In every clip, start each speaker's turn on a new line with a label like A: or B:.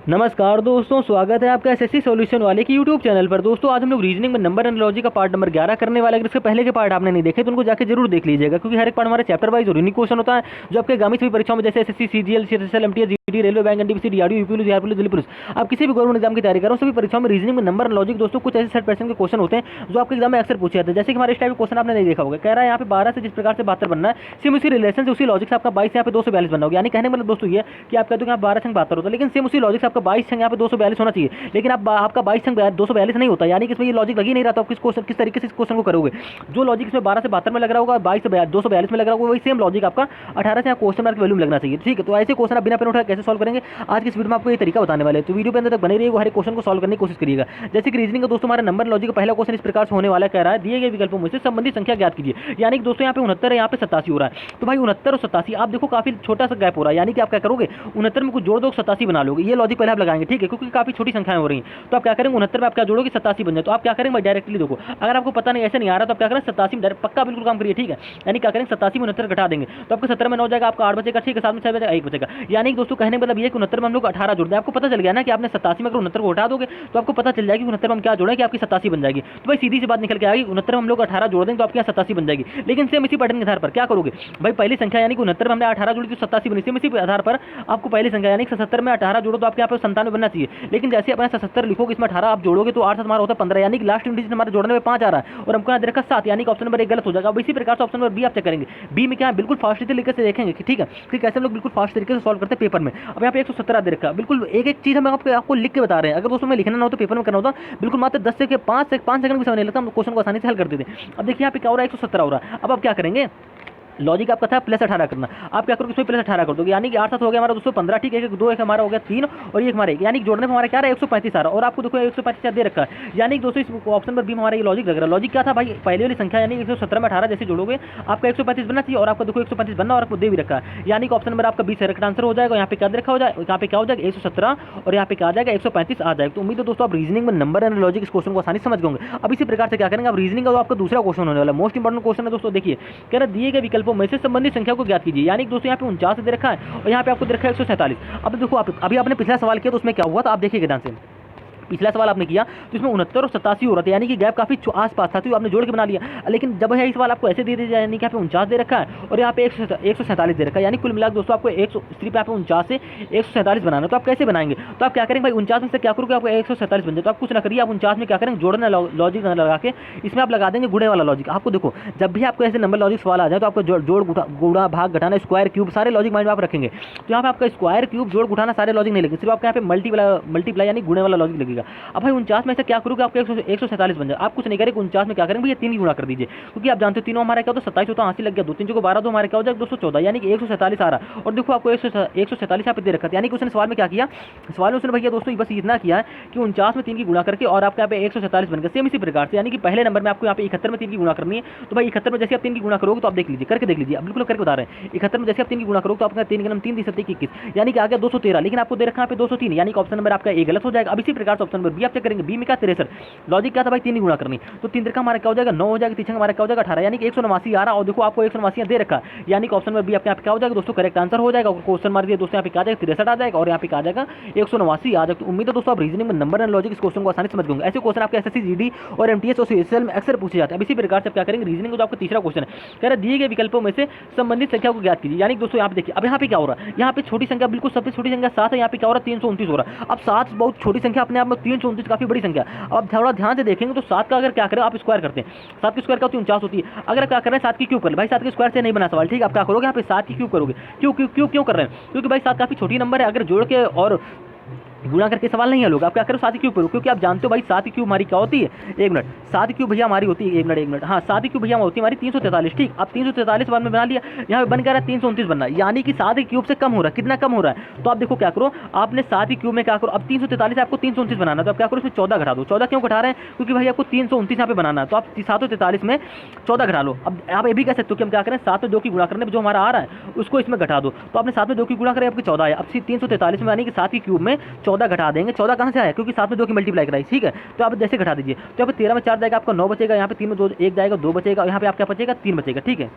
A: नमस्कार दोस्तों, स्वागत है आपका एसएससी सॉल्यूशन वाले की यूट्यूब चैनल पर। दोस्तों आज हम लोग रीजनिंग में नंबर एनालॉजी का पार्ट नंबर 11 करने वाले। अगर इसके पहले के पार्ट आपने नहीं देखे तो उनको जाके जरूर देख लीजिएगा, क्योंकि हर एक पार्ट हमारे चैप्टर वाइज और यूनिक क्वेश्चन होता है जो आपके आगामी सभी परीक्षाओं में जैसे SSC, CGL, CSL, MTS, GD, railway, bank, NTPC, DRDO, UP police, Bihar police, Delhi police, आप किसी भी गवर्नमेंट एग्जाम की तैयारी करो, सभी परीक्षाओं में रीजनिंग में नंबर एनालॉजी दोस्तों कुछ ऐसे सेट पर्सन के क्वेश्चन होते हैं जो आपके एग्जाम में अक्सर पूछे जाते हैं। जैसे कि हमारे इस टाइप के क्वेश्चन आपने नहीं देखा होगा। कह रहा है यहाँ पे 12 से जिस प्रकार से 72 बनना है, सेम उसी रिलेशन से उसी लॉजिक से आपका 22 यहाँ पे 242 बनना होगा। यानी कहने मतलब दोस्तों ये कि आप कहते हो कि 12 संग 72 होता है, लेकिन सेम उसी लॉजिक से आपका 22 संग यहाँ पे 242 होना चाहिए। लेकिन अब आपका 22 संग 242 नहीं होता, यानी कि इसमें ये लॉजिक लग ही नहीं रहा। तो आप किस तरीके से इस क्वेश्चन को करोगे? जो लॉजिक इसमें 12 से 72 में लग रहा होगा, 22 से 242 में लग रहा होगा, वही सेम लॉजिक आपका 18 से क्वेश्चन मार्क वैल्यू में लगना चाहिए। ठीक है, तो ऐसे क्वेश्चन आप बिना पेन उठाए कैसे सॉल्व करेंगे, आज की इस वीडियो में आपको ये तरीका बताने वाले हैं। तो वीडियो पे अंदर तक बने रहिएगा, हर एक क्वेश्चन को सॉल्व करने की कोशिश करिएगा। जैसे कि रीजनिंग का दोस्तों हमारा नंबर लॉजिक का पहला क्वेश्चन इस प्रकार से होने वाला कह रहा है, दिए गए विकल्पों में से संबंधित संख्या ज्ञात कीजिए। यानी कि दोस्तों यहाँ पे 69 है, यहाँ पे 87 हो रहा है। तो भाई 69 और 87 आप देखो काफी छोटा सा गैप हो रहा है। यानी कि आप क्या करोगे, 69 में कुछ जोड़ दो, 87 बना लोगे। ये लॉजिक पहले आप लगाएंगे, ठीक है, क्योंकि काफी छोटी संख्याएं हो रही हैं। तो आप क्या करेंगे, 69 में आप क्या जोड़ोगे, 87 बन जाए। तो आप क्या करेंगे, डायरेक्टली देखो, अगर आपको पता नहीं ऐसे नहीं आ रहा तो आप क्या करें, 87 में पक्का बिल्कुल काम करिए। ठीक है, यानी क्या करेंगे, 87 में 69 घटा देंगे तो आपको 17 में 9 जाएगा, आपका 8 बचेगा। ठीक है, 7 में 6 बचेगा, 1 बचेगा। यानी कि दोस्तों कहने का मतलब ये कि 69 में हम लोग 18 जोड़ दें। आपको पता चल गया ना कि आपने 87 में अगर 69 को हटा दोगे तो आपको पता चल जाएगी 69 में हम क्या जोड़ें कि आपकी 87 बन जाएगी। तो भाई सीधी सी बात निकल के आएगी, 69 में हम लोग 18 जोड़ देंगे तो आपकी यहाँ 87 बन जाएगी। लेकिन सेम इसी पैटर्न के आधार पर क्या करोगे भाई, पहली संख्या यानी कि 69 में हमने 18 जोड़ी तो 87 बनी। सेम इसी आधार पर आपको पहली संख्या यानी कि 77 में 18 जोड़ो तो आपके यहाँ पे 97 बनना चाहिए। लेकिन जैसे अपना 77 लिखोगे, इसमें 18 आप जोड़ोगे तो 8 हमारा होता है 15, यानी कि लास्ट डिजिट हमारे जोड़ने में 5 आ रहा है और हमको यहाँ दे रखा 7, यानी कि ऑप्शन नंबर 1 गलत हो जाएगा। अब इसी प्रकार से ऑप्शन नंबर बी आप चेक करेंगे। बी में क्या है, बिल्कुल फास्ट तरीके से देखेंगे। ठीक है, कि कैसे हम लोग बिल्कुल फास्ट तरीके से सॉल्व करते हैं पेपर में। अब यहाँ पे 117 दे रखा है, बिल्कुल एक एक चीज हम आपको लिख के बता रहे हैं। अगर दोस्तों में लिखना ना हो तो पेपर में करना होता, बिल्कुल मात्र 10 से 5 सेकंड भी समय नहीं लगता, हम क्वेश्चन को आसानी से हल कर देते हैं। अब देखिए यहाँ पे क्या हो रहा है, 117 हो रहा है। अब आप क्या करेंगे, लॉजिक आपका था प्लस 18 करना। आप क्या करोगे, इसमें प्लस 18 कर दोगे, यानी कि 8 7 हो गया हमारा 215। ठीक है, 1 2 1 हमारा हो गया 3 और ये हमारा 1, यानी कि जोड़ने में हमारा क्या रहा है 135 आ रहा है। और आपको देखो 135 दे रखा है, यानी कि दोस्तों इस ऑप्शन पर भी हमारा ये लॉजिक लग रहा है। लॉजिक क्या था भाई, पहले वाली संख्या यानी 117 में 18 जैसे जोड़ोगे आपका 135 बनना चाहिए और आपका देखो 135 बनना और आपको दे भी रखा है, यानी कि ऑप्शन नंबर आपका 20 करेक्ट आंसर हो जाएगा। यहाँ पे क्या दे रखा हो जाएगा, यहाँ पे क्या हो जाएगा 117 और यहाँ पे क्या आ जाएगा 135 आ जाएगा। तो उम्मीद है दोस्तों आप रीजनिंग में नंबर एंड लॉजिक इस क्वेश्चन को आसानी समझ गए। अब इसी प्रकार से क्या करेंगे, आप रीजनिंग का तो आपका दूसरा क्वेश्चन होने वाला है, मोस्ट इंपॉर्टेंट क्वेश्चन है दोस्तों। देखिए कह रहा है दिए गए विकल्पों में से संबंधित संख्या को ज्ञात कीजिए। यानी कि दोस्तों यहाँ पे 49 दे रखा है और यहाँ पे आपको दे रखा है 147। अब देखो आप अभी आपने पिछला सवाल किया तो उसमें क्या हुआ था, आप देखिएगा ध्यान से। पिछला सवाल आपने किया तो इसमें 69 और 87 हो रहा था, यानी कि गैप काफी आसपास था, तो आपने जोड़ के बना लिया। लेकिन जब है इस सवाल आपको ऐसे दे दिया, यानी कि यहाँ पे 49 दे रखा है और यहाँ पे 147 दे रखा है, यानी कुल मिलाकर दोस्तों आपको 49 से 147 बनाना। तो आप कैसे बनाएंगे, तो आप क्या करेंगे भाई 49 में से क्या करोगे, आपको 147 बन जाए। तो आप कुछ ना करिए, आप 49 में क्या करेंगे, जोड़ना लॉजिक लगा के इसमें आप लगा देंगे गुणे वाला लॉजिक। आपको देखो जब भी आपको ऐसे नंबर लॉजिक सवाल आ जाए तो आपको जोड़ गुणा भाग घटाना स्क्वायर क्यूब सारे लॉजिक माइंड में आप रखेंगे। तो यहाँ पे आपका स्क्वायर क्यूब जोड़ घटाना सारे लॉजिक नहीं लगेंगे, सिर्फ आपके यहाँ पे मल्टीप्लाई यानी गुणे वाला लॉजिक लगेगा। अब भाई 49 में से क्या करोगे, आपको 147 बन जाए। आप कुछ नहीं करेंगे, 49 में क्या करेंगे भैया 3 की गुणा कर दीजिए, क्योंकि आप जानते हो तीनों हमारा क्या होता है 27 होता है, 80 लग गया, 2 3 को 12 तो हमारे क्या हो जाएगा 214, यानी कि 147 आ रहा है। और देखो आपको 147 यहाँ पे दे रखा है, यानी कि उसने सवाल में क्या किया, सवाल में उसने भैया दोस्तों बस इतना किया है कि 49 में 3 की गुणा करके और आपके यहाँ पे 147 बन गया। सेम इसी प्रकार से यानी कि पहले नंबर में आपको यहाँ पे 71 में 3 की गुणा करनी है। तो भाई 71 में जैसे आप 3 की गुणा करोगे तो आप देख लीजिए, करके देख लीजिए, आप बिल्कुल करके बता रहे हैं। 71 में जैसे आप 3 की गुणा करोगे तो आपका 3 के 3 3 21, यानी कि आ गया 213, लेकिन आपको दे रखा है पे 203, यानी कि ऑप्शन नंबर आपका ए गलत हो जाएगा। अब इसी प्रकार से ऑप्शन नंबर बी आप चेक करेंगे। बी में क्या 63, लॉजिक क्या था भाई 3 की गुणा करनी, तो 3 का हमारा क्या हो जाएगा 9 हो जाएगा, 3 हमारा क्या हो जाएगा 18, यानी कि 189 आ रहा। और देखो आपको 189 दे रखा है, यानी कि ऑप्शन नंबर बी आपके यहाँ पे क्या हो जाएगा दोस्तों करेक्ट आंसर हो जाएगा। क्वेश्चन मार दिया दोस्तों यहाँ पे क्या आ जाएगा 63 आ जाएगा और यहाँ पे क्या आ जाएगा 189 आ जाएगा। तो उम्मीद है दोस्तों आप रीजनिंग में नंबर एंड लॉजिक इस क्वेश्चन को आसानी समझ गए। ऐसे क्वेश्चन आपके एसएससी जीडी और एमटीएस और सीएसएल में अक्सर पूछे जाते हैं। इसी प्रकार से आप क्या करेंगे, रीजनिंग का जो आपका तीसरा क्वेश्चन है कह रहा है दिए गए विकल्पों में से संबंधित संख्या को ज्ञात कीजिए। यानी दोस्तों यहाँ पे देखिए अब यहाँ पे क्या हो रहा है, यहाँ पे छोटी संख्या बिल्कुल सबसे छोटी संख्या 7 है, यहाँ पे क्या हो रहा है 329 हो रहा है। अब 7 बहुत छोटी संख्या अपने आप में, 329 काफी बड़ी संख्या। अब थोड़ा ध्यान से देखेंगे तो 7 का अगर क्या करें आप स्क्वायर करते हैं, 7 की स्क्वायर का 49 होती है। अगर क्या कर रहे हैं 7 की क्यूब कर ले, भाई 7 के स्क्वायर से नहीं बना सवाल, ठीक है। आप क्या करोगे यहाँ पे 7 की क्यूब करोगे, क्यों कर रहे हैं, क्योंकि भाई 7 काफी छोटी नंबर है, अगर जोड़ के और गुणा करके सवाल नहीं हल होगा। आप क्या करो 7 की क्यूब करो, क्योंकि आप जानते हो भाई 7 की क्यूब हमारी क्या होती है, 1 मिनट 7 की क्यूब भैया हमारी होती है 1 मिनट हाँ 7 की क्यूब भैया होती है हमारी 343। ठीक, अब 343 बाद में बना लिया, यहाँ पे बन गया 329 बनना, यानी कि 7 की क्यूब से कम हो रहा है। कितना कम हो रहा है, तो आप देखो क्या करो, आपने 7 की क्यूब में क्या करो, अब 343 आपको 329 बनाना, तो आप क्या करो इसमें 14 घटा दो। 14 क्यों घटा रहे हैं, क्योंकि भाई आपको 329 यहाँ पे बनाना है, तो आप 743 में 14 घटा लो। अब आप ये भी कह सकते हो कि हम क्या करें 7 में 2 की गुणा करने जो हमारा आ रहा है उसको इसमें घटा दो। तो आपने 7 में 2 की गुणा करें आपकी 14 है। अब 343 में यानी कि 7 की क्यूब में 14 घटा देंगे। 14 कहाँ से आया, क्योंकि 7 में 2 की मल्टीप्लाई कराई, ठीक है। तो आप जैसे घटा दीजिए, तो यहाँ पे 13 में 4 जाएगा आपका 9 बचेगा, यहाँ पे 3 में 2 1 जाएगा 2 बचेगा, यहाँ पे आपका बचेगा 3 बचेगा, ठीक है।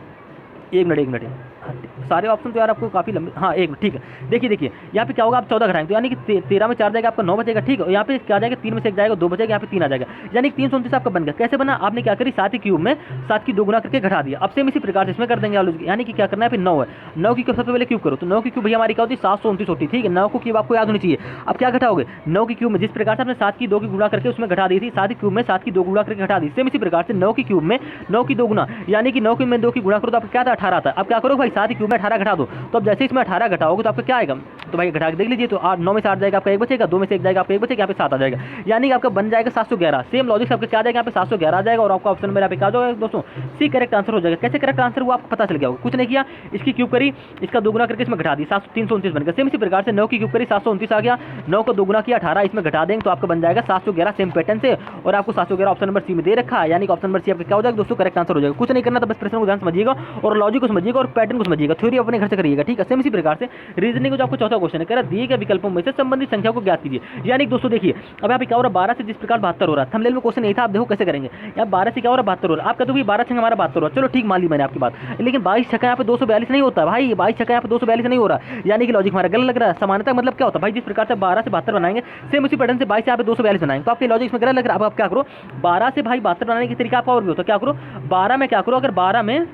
A: एक मिनट हाँ, सारे ऑप्शन तो यार आपको काफ़ी लंबे, हाँ एक मिनट ठीक है। देखिए यहाँ पे क्या होगा, आप 14 घटाएंगे तो यानी कि 13 में 4 जाएगा आपका 9 बचेगा, ठीक है। यहाँ पे क्या जाएगा, 3 में से 1 जाएगा 2 बचेगा, यहाँ पे 3 आ जाएगा, यानी कि 329 आपका बन गया। कैसे बना, आपने क्या करी 7 की क्यूब में 7 की 2 गुना करके घटा दिया। अब सेम इसी प्रकार से इसमें कर देंगे आलू, यानी कि क्या करना है, फिर 9 है, 9 की क्यूब सबसे पहले क्यूब करो, तो 9 की क्यूब भैया हमारी क्या होती है 729 होती है, ठीक है। 9 को क्यूब आपको याद होनी चाहिए। अब क्या घटाओगे, 9 की क्यूब में जिस प्रकार से आपने 7 की 2 की गुणा करके उसमें घटा दी थी, 7 की क्यूब में 7 की 2 गुणा करके घटा दी, सेम इसी प्रकार से 9 की क्यूब में 9 की 2 गुना, यानी कि 9 की में 2 की गुणा करो तो आपका क्या था 18 आता है। अब क्या करो भाई 7 की क्यूब में 18 घटा दो, तो अब जैसे इसमें 18 घटाओगे तो आपका क्या आएगा, तो भाई घटा के देख लीजिए, तो 9 में से 8 जाएगा आपका 1 बचेगा, 2 में से 1 जाएगा आपका 1 बचेगा, यहाँ पे 7 आ जाएगा, यानी कि आपका बन जाएगा 711। सेम लॉजिक आपका क्या आ जाएगा, यहाँ पे 711 आ जाएगा और आपका ऑप्शन में यहाँ पे क्या जाएगा दोस्तों, सी करेक्ट आंसर हो जाएगा। कैसे करेक्ट आंसर वो आपको पता चल गया होगा, कुछ नहीं किया, इसकी क्यूब करी, इसका 2 गुना करके इसमें घटा दी, 329 बन गया। सेम इसी प्रकार से 9 की क्यूब करी 729 आ गया, 9 को 2 गुना किया 18, इसमें घटा देंगे तो आपका बन जाएगा 711, सेम पैटर्न से, और आपको 711 ऑप्शन नंबर सी में दे रखा है, यानी कि ऑप्शन नंबर सी आपका क्या हो जाएगा दोस्तों, करेक्ट आंसर हो जाएगा। कुछ नहीं करना, तो बस प्रश्न को ध्यान समझिएगा और लॉजिक को समझिएगा और पैटर्न को समझिएगा, थ्योरी अपने घर से करिएगा, ठीक है। सेम इसी प्रकार से रीजनिंग को जो आपको चौथा क्वेश्चन है, कह रहा दिए गए विकल्पों में से संबंधित संख्या को ज्ञात कीजिए। यानी कि दोस्तों देखिए, अब यहाँ पे क्या हो रहा है, 12 से जिस प्रकार 72 हो रहा है, थंबनेल में क्वेश्चन नहीं था, आप देखो कैसे करेंगे। यहाँ 12 से क्या हो रहा है 72 हो रहा है, आप कहते हो 12 छक्का हमारा 72 हो रहा है, चलो ठीक मान ली मैंने आपकी बात, लेकिन 22 छक्का यहाँ पे 242 नहीं होता भाई, 22 छक्का यहाँ पे 242 नहीं हो रहा, यानी कि लॉजिक हमारा गलत लग रहा है। समानता मतलब क्या होता है भाई, जिस प्रकार से 12 से 72 बनाएंगे, सेम उसी पैटर्न से 22 से यहाँ पे 242 बनाएंगे, तो आपके लॉजिक में गलत लग रहा है। अब आप क्या करो, 12 से भाई 72 बनाने की तरीका आपका और भी होता है, क्या करो 12 में क्या करो, अगर 12 में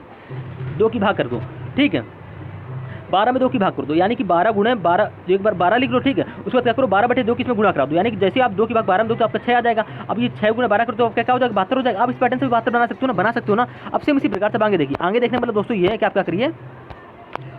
A: 2 की भाग कर दो, ठीक है, 12 में 2 की भाग कर दो, यानी कि 12 गुणे 12, एक बार 12 लिख लो, ठीक है। उसके बाद क्या करो 12/2 की इसमें गुणा करा दो, यानी कि जैसे आप 2 की भाग 12 में दो तो आपका 6 आ जाएगा। अब ये 6 गुणे 12 करते हो क्या हो जाएगा 72 हो जाएगा। अब इस पैटर्न से भी 72 बना सकते हो ना, बना सकते हो ना। अब सेम इसी प्रकार से आगे देखिए, आगे देखने मतलब दोस्तों ये है कि आप क्या करिए,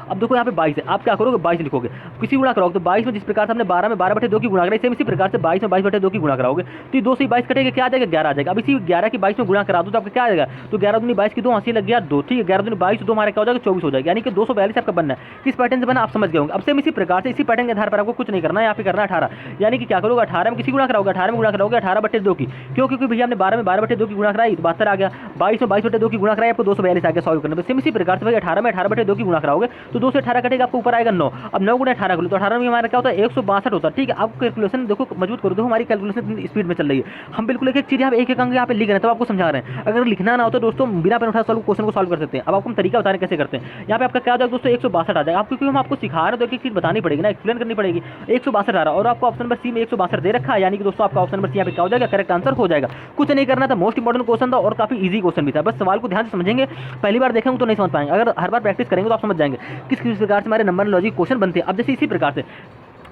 A: अब देखो यहाँ पे 22 है, आप क्या करोगे 22 लिखोगे, किसी गुणा कराओगे तो 22 में जिस प्रकार से हमने 12 में 12/2 की गुणा कराई, सेम इसी प्रकार से 22 में 22/2 की गुणा कराओगे तो ये 2 से 22 कटेगा, क्या आ जाएगा 11 आ जाएगा। अब इसी 11 की 22 में गुणा करा दो तो आपका क्या आ जाएगा, तो 11 दूनी 22 की 2 80 लग गया 2, ठीक है। 11 दूनी 22 2 हमारा क्या हो जाएगा 24 हो जाएगा, यानी कि 242 आपका बनना है। किस पैटर्न से बना आप समझ गए होंगे। अब सेम इसी प्रकार से इसी पैटर्न के आधार पर आपको कुछ नहीं करना है, यहाँ पे करना है 18, यानी कि क्या करोगे 18 में किसी गुणा कराओगे, 18 में गुणा कराओगे 18/2 की, क्यों, क्योंकि भैया हमने 12 में 12/2 की गुणा कराई तो 72 आ गया, 22 में 22/2 की गुणा कराई आपको 242 आ गया, सॉल्व करने में। सेम इसी प्रकार से भाई 18 में 18/2 की गुणा कराओगे तो 2 से 18 कटेगा, आपको ऊपर आएगा 9। अब 9 गुणा 18 करो तो 18 में हमारा क्या होता है 162 होता है, ठीक है। आप कैलकुलेशन देखो मजबूत करो, देखो हमारी कैलकुलेशन स्पीड में चल रही है, हम बिल्कुल एक एक चीज़ यहाँ पे एक अंक यहाँ पे लिख रहे हैं, तो आपको समझा रहे हैं। अगर लिखना ना हो तो दोस्तों बिना पेन उठाए क्वेश्चन को सॉल्व कर सकते हैं। अब आपको हम तरीका बता रहे हैं कैसे करते हैं। यहाँ पे आपका क्या हो जाएगा दोस्तों 162 आ जाएगा, आप क्योंकि हम आपको सिखा रहे हैं तो एक एक चीज़ बतानी पड़ेगी ना, एक्सप्लेन करनी पड़ेगी। 162 आ रहा और आपको ऑप्शन नंबर सी में 162 दे रखा है, यानी कि दोस्तों आपका ऑप्शन नंबर सी यहाँ पे क्या हो जाएगा करेक्ट आंसर हो जाएगा। कुछ नहीं करना था, मोस्ट इंपॉर्टेंट क्वेश्चन था और काफी इजी क्वेश्चन भी था, बस सवाल को ध्यान से समझेंगे। पहली बार देखेंगे तो नहीं समझ पाएंगे, अगर हर बार प्रैक्टिस करेंगे तो आप समझ जाएंगे किस किस प्रकार से हमारे नंबर लॉजिक क्वेश्चन बनते हैं। अब जैसे इसी प्रकार से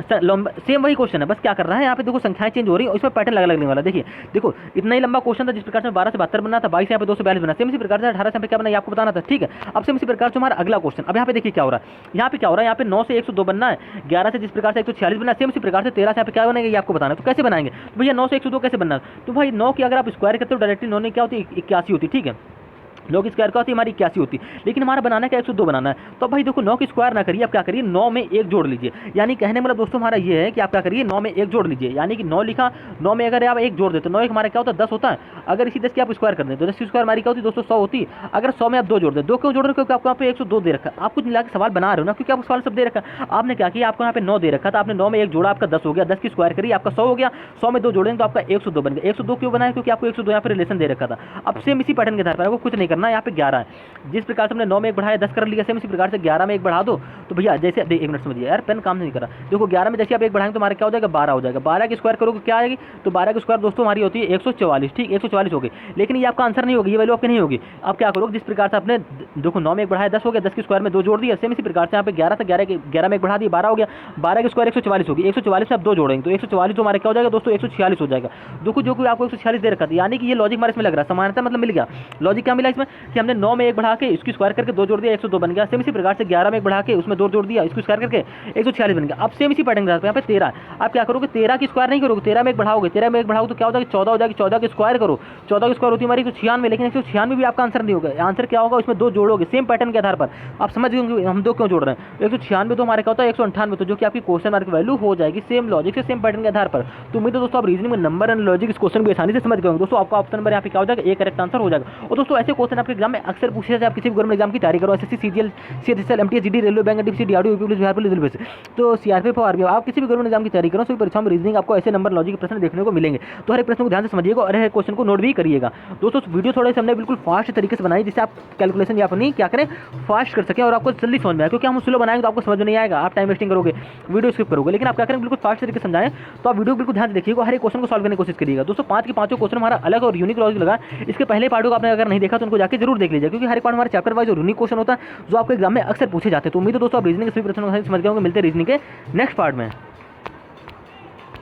A: सेम वही क्वेश्चन है, बस क्या कर रहा है यहाँ पे देखो संख्याएं चेंज हो रही है, इसमें पैटर्न अलग लगने वाला। देखिए देखो इतना ही लंबा क्वेश्चन था जिस प्रकार से 12 से 72 बना था, 22 यहाँ पे 242 बना, सेम इसी प्रकार से 18 से यहाँ पे क्या बना ये आपको बताना था, ठीक है। अब सेम इसी प्रकार से हमारा अगला क्वेश्चन, अब यहाँ पे देखिए क्या हो रहा है, यहाँ पे क्या हो रहा है, यहाँ पे 9 से 102 बनना है, 11 से जिस प्रकार से 146 बनना है, सेम इसी प्रकार से 13 से यहाँ पे क्या बनेगा ये आपको बताना है। तो कैसे बनाएंगे, तो भैया 9 से 102 कैसे बनना है, तो भाई 9 की अगर आप स्क्वायर करते हो डायरेक्टली 9 क्या होती है 81 होती है, ठीक है। 9 की स्क्वायर का होती है हमारी 81 होती है, लेकिन हमारा बनाना क्या 102 बनाना है। तो भाई देखो 9 की स्क्वायर ना करिए, आप क्या करिए 9 में 1 जोड़ लीजिए, यानी कहने मतलब दोस्तों हमारा ये है कि आप क्या करिए 9 में 1 जोड़ लीजिए, यानी कि 9 लिखा, 9 में अगर आप 1 जोड़ देते तो 9 हमारा क्या होता है 10 होता है। अगर इसी 10 की आप स्क्वायर कर दें तो 10 की स्क्वायर हमारी क्या होती है दोस्तों 100 होती है। अगर 100 में आप 2 जोड़ दें, 2 क्यों जोड़ रहे हो क्योंकि आपको यहाँ पे 102 दे रखा है, आप कुछ मिला के सवाल बना रहे हो ना, क्योंकि आपको सवाल सब दे रखा है। आपने क्या किया, आपको यहाँ पे 9 दे रखा था, आपने 9 में 1 जोड़ा आपका 10 हो गया, 10 की स्क्वायर करी आपका 100 हो गया, 100 में 2 जोड़ेंगे तो आपका 102 बन गया। 102 क्यों बनाया, क्योंकि आपको 102 यहाँ पे रिलेशन दे रखा था। अब सेम इसी पैटर्न के आधार पर आपको कुछ नहीं करना, यहाँ पे 11 है, जिस प्रकार से हमने 9 में 1 बढ़ाया 10 कर लिया, सेम इसी प्रकार से 11 में 1 बढ़ा दो तो भैया जैसे एक मिनट समझिए यार, पेन काम नहीं कर रहा। देखो 11 में जैसे आप 1 बढ़ाएंगे तो हमारा क्या हो जाएगा 12 हो जाएगा, 12 की स्क्वायर करोगे क्या आएगी, तो 12 की स्क्वायर दोस्तों हमारी होती है 144, ठीक 144 हो गई, लेकिन ये आपका आंसर नहीं होगी, ये वैल्यू आपकी नहीं होगी। आप क्या करोगे, जिस प्रकार से आपने देखो 9 में 1 बढ़ाया 10 हो गया, 10 की स्क्वायर में 2 जोड़ दिया, सेम इसी प्रकार से यहाँ पे 11 था, 11 में 1 बढ़ा दिया 12 हो गया, 12 की स्क्वायर 144 होगी, 144 में आप 2 जोड़ेंगे तो 144 तो हमारा क्या हो जाएगा दोस्तों 146 हो जाएगा। देखो जो कि आपको 146 दे रखा था, यानी कि ये लॉजिक हमारे इसमें लग रहा है, समानता मतलब मिल गया। लॉजिक क्या मिला इसमें कि हमने 9 में 1 बढ़ा के इसकी स्क्वायर करके 2 जोड़ दिया 102 बन गया, सेम इसी प्रकार से 11 में 1 बढ़ा के उसमें 2 जोड़ दिया इसको स्क्वायर करके 146 बन गया। अब सेम इसी पैटर्न के साथ यहाँ पे 13 आप क्या करोगे, 13 की स्क्वायर नहीं करोगे, 13 में 1 बढ़ाओगे, 13 में 1 बढ़ाओगे तो क्या हो जाएगा 14 हो जाएगी, 14 की स्क्वायर करो, 14 की स्क्वायर होती है हमारी 196, लेकिन 196 भी आपका आंसर नहीं होगा। आंसर क्या होगा, उसमें 2 जोड़ोगे सेम पैटर्न के आधार पर, आप समझ गए हम 2 क्यों जोड़ रहे हैं। 196 तो हमारे क्या होता है 198, तो जो कि आपकी क्वेश्चन मार्क वैल्यू हो जाएगी सेम लॉजिक से सेम पैटर्न के आधार पर। तो उम्मीद है दोस्तों आप रीजनिंग में नंबर एंड लॉजिक इस क्वेश्चन को आसानी से समझ गए होंगे। दोस्तों आपका ऑप्शन नंबर यहाँ पे क्या हो जाएगा, एक करेक्ट आंसर हो जाएगा। और दोस्तों ऐसे क्वेश्चन क्वेश्चन आपके एग्जाम में अक्सर पूछे जाते हैं। आप किसी भी गवर्नमेंट एग्जाम की तैयारी करो, SSC, CGL, CHSL, MTS, GD, railway, bank, NTPC, DRDO, UP police, Bihar police, railway, तो सीआरपीएफ और आर्मी, आप किसी भी गवर्नमेंट एग्जाम की तैयारी करो, सभी परीक्षाओं में रीजनिंग आपको ऐसे नंबर लॉजिक के प्रश्न देखने को मिलेंगे। तो हर एक प्रश्न को ध्यान से समझिएगा और हर एक क्वेश्चन को नोट भी करिएगा। दोस्तों वीडियो थोड़े से हमने बिल्कुल फास्ट तरीके से बनाई, जिससे आप कैलकुलेशन या अपनी क्या करें फास्ट कर सकें और आपको जल्दी समझ में आए, क्योंकि हम स्लो बनाएंगे तो आपको समझ में नहीं आएगा, आप टाइम वेस्टिंग करोगे, वीडियो स्किप करोगे। लेकिन आप क्या करें बिल्कुल फास्ट तरीके से समझाएं, तो आप वीडियो बिल्कुल ध्यान से देखिएगा, हर एक क्वेश्चन को सॉल्व करने की कोशिश करिएगा। दोस्तों 5 के 5 क्वेश्चन हमारा अलग और यूनिक लॉजिक लगा। इसके पहले पार्ट को आपने अगर नहीं देखा तो उनको जाके जरूर देख लीजिए, क्योंकि हर एक पार्ट हमारे चैप्टर वाइज और यूनिक क्वेश्चन होता है जो आपके एग्जाम में अक्सर पूछे जाते हैं। तो उम्मीद है दोस्तों आप रीजनिंग के सभी प्रश्नों को समझ गए होंगे। मिलते हैं रीजनिंग के नेक्स्ट पार्ट में।